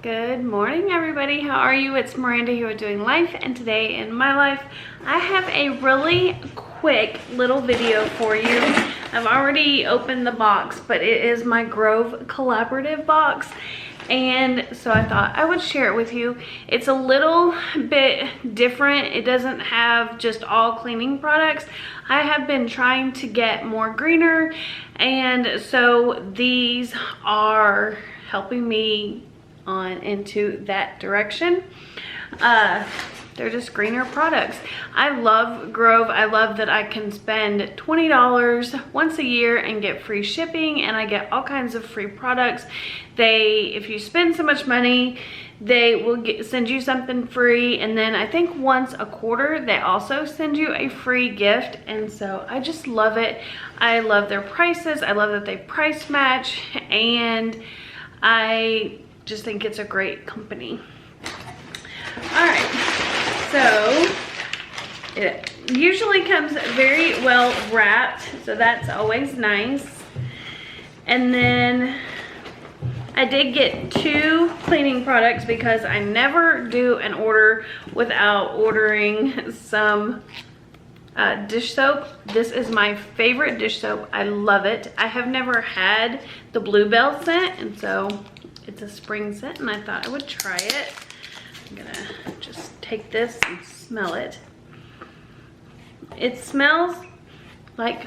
Good morning, everybody. How are you? It's Miranda here with Doing Life, and today in my life I have a really quick little video for you. I've already opened the box, but it is my Grove collaborative box, and so I thought I would share it with you. It's a little bit different. It doesn't have just all cleaning products. I have been trying to get more greener, and so these are helping me on into that direction. They're just greener products. I love Grove. I love that I can spend $20 once a year and get free shipping, and I get all kinds of free products. If you spend so much money, they will send you something free, and then I think once a quarter they also send you a free gift, and so I just love it. I love their prices. I love that they price match, and I just think it's a great company. All right, so it usually comes very well wrapped, so that's always nice. And then I did get 2 cleaning products because I never do an order without ordering some dish soap. This is my favorite dish soap. I love it. I have never had the Bluebell scent, and so it's a spring scent, and I thought I would try it. I'm gonna just take this and smell it. It smells like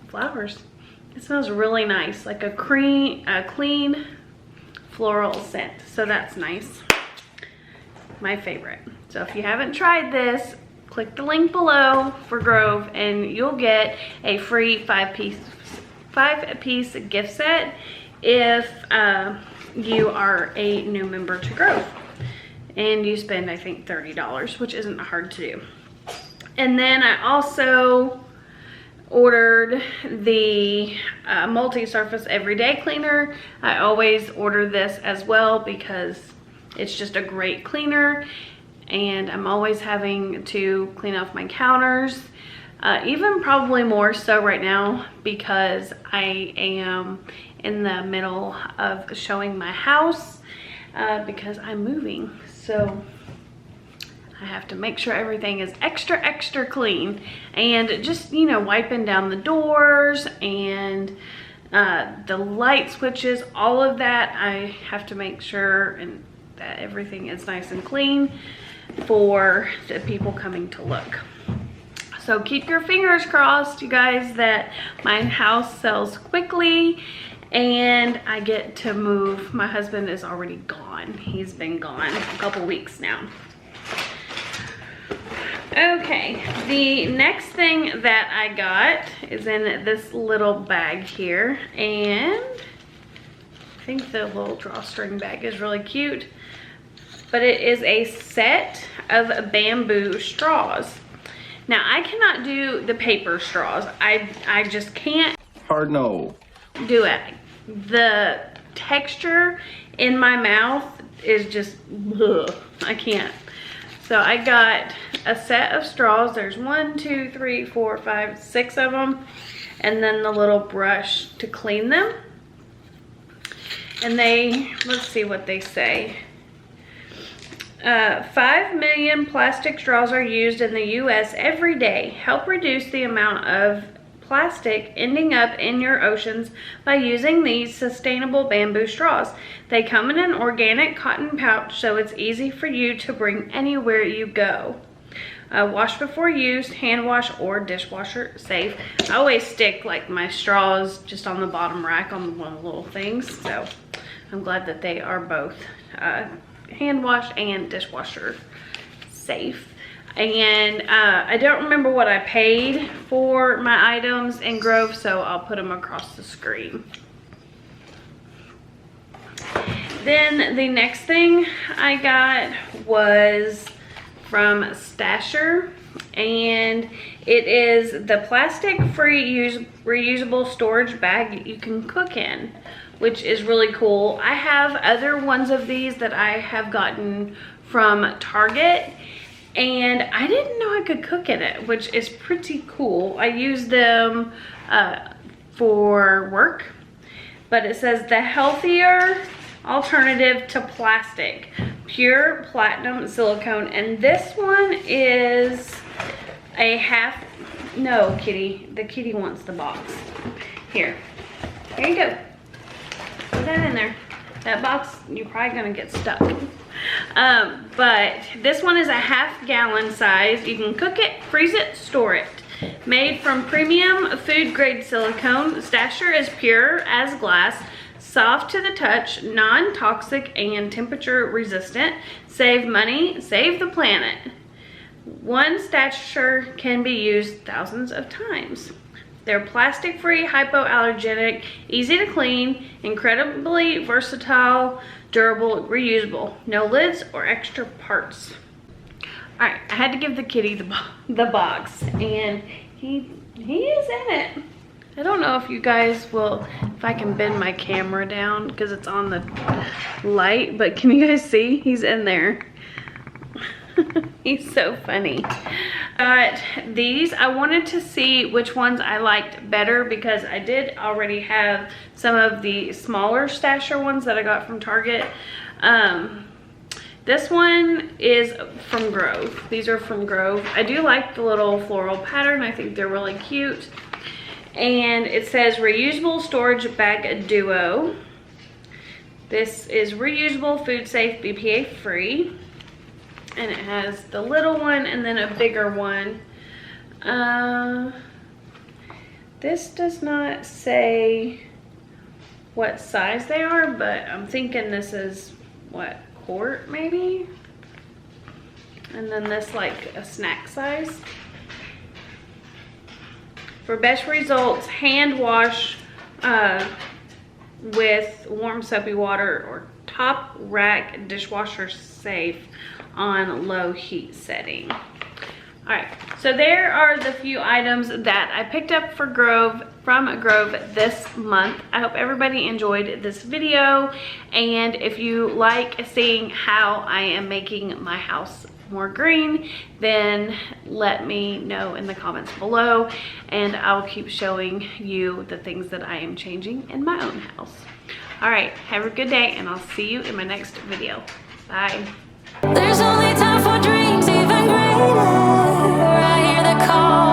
flowers. It smells really nice, like a clean floral scent. So that's nice. My favorite. So if you haven't tried this, click the link below for Grove, and you'll get a free 5-piece gift set if you are a new member to Grove, and you spend, I think, $30, which isn't hard to do. And then I also ordered the multi-surface everyday cleaner. I always order this as well because it's just a great cleaner, and I'm always having to clean off my counters, even probably more so right now because I am in the middle of showing my house because I'm moving. So I have to make sure everything is extra clean, and just, you know, wiping down the doors and the light switches, all of that. I have to make sure and that everything is nice and clean for the people coming to look. So keep your fingers crossed, you guys, that my house sells quickly and I get to move. My husband is already gone. He's been gone a couple weeks now. Okay, the next thing that I got is in this little bag here, and I think the little drawstring bag is really cute, but it is a set of bamboo straws. Now, I cannot do the paper straws. I just can't. Hard no. Do it. The texture in my mouth is just, ugh, I can't. So I got a set of straws. There's 1, 2, 3, 4, 5, 6 of them, and then the little brush to clean them. And let's see what they say. 5 million plastic straws are used in the US every day. Help reduce the amount of plastic ending up in your oceans by using these sustainable bamboo straws. They come in an organic cotton pouch, so it's easy for you to bring anywhere you go. Wash before use, hand wash, or dishwasher safe. I always stick like my straws just on the bottom rack on one of the little things, so I'm glad that they are both hand wash and dishwasher safe. And I don't remember what I paid for my items in Grove, so I'll put them across the screen. Then the next thing I got was from Stasher, and it is the plastic-free reusable storage bag you can cook in, which is really cool. I have other ones of these that I have gotten from Target, and I didn't know I could cook in it, which is pretty cool. I use them for work, but it says the healthier alternative to plastic. Pure platinum silicone. And this one is a half, no, kitty. The kitty wants the box. Here you go. Put that in there. That box, you're probably gonna get stuck. But this one is a half-gallon size. You can cook it, freeze it, store it. Made from premium food-grade silicone. Stasher is pure as glass, soft to the touch, non-toxic, and temperature-resistant. Save money, save the planet. One Stasher can be used thousands of times. They're plastic-free, hypoallergenic, easy to clean, incredibly versatile, durable, reusable. No lids or extra parts. All right, I had to give the kitty the box, and he is in it. I don't know if you guys will, if I can bend my camera down because it's on the light, but can you guys see? He's in there. He's so funny. Got these. I wanted to see which ones I liked better because I did already have some of the smaller Stasher ones that I got from Target. This one is from Grove. These are from Grove. I do like the little floral pattern. I think they're really cute. And it says reusable storage bag duo. This is reusable, food safe, BPA free. And it has the little one and then a bigger one. This does not say what size they are, but I'm thinking this is, what, quart maybe? And then this like a snack size. For best results, hand wash with warm soapy water or top rack dishwasher safe on low heat setting. All right, so there are the few items that I picked up from Grove this month. I hope everybody enjoyed this video, and if you like seeing how I am making my house more green, then let me know in the comments below, and I'll keep showing you the things that I am changing in my own house. All right, have a good day, and I'll see you in my next video. Bye. There's only time for dreams even greater. I hear the call.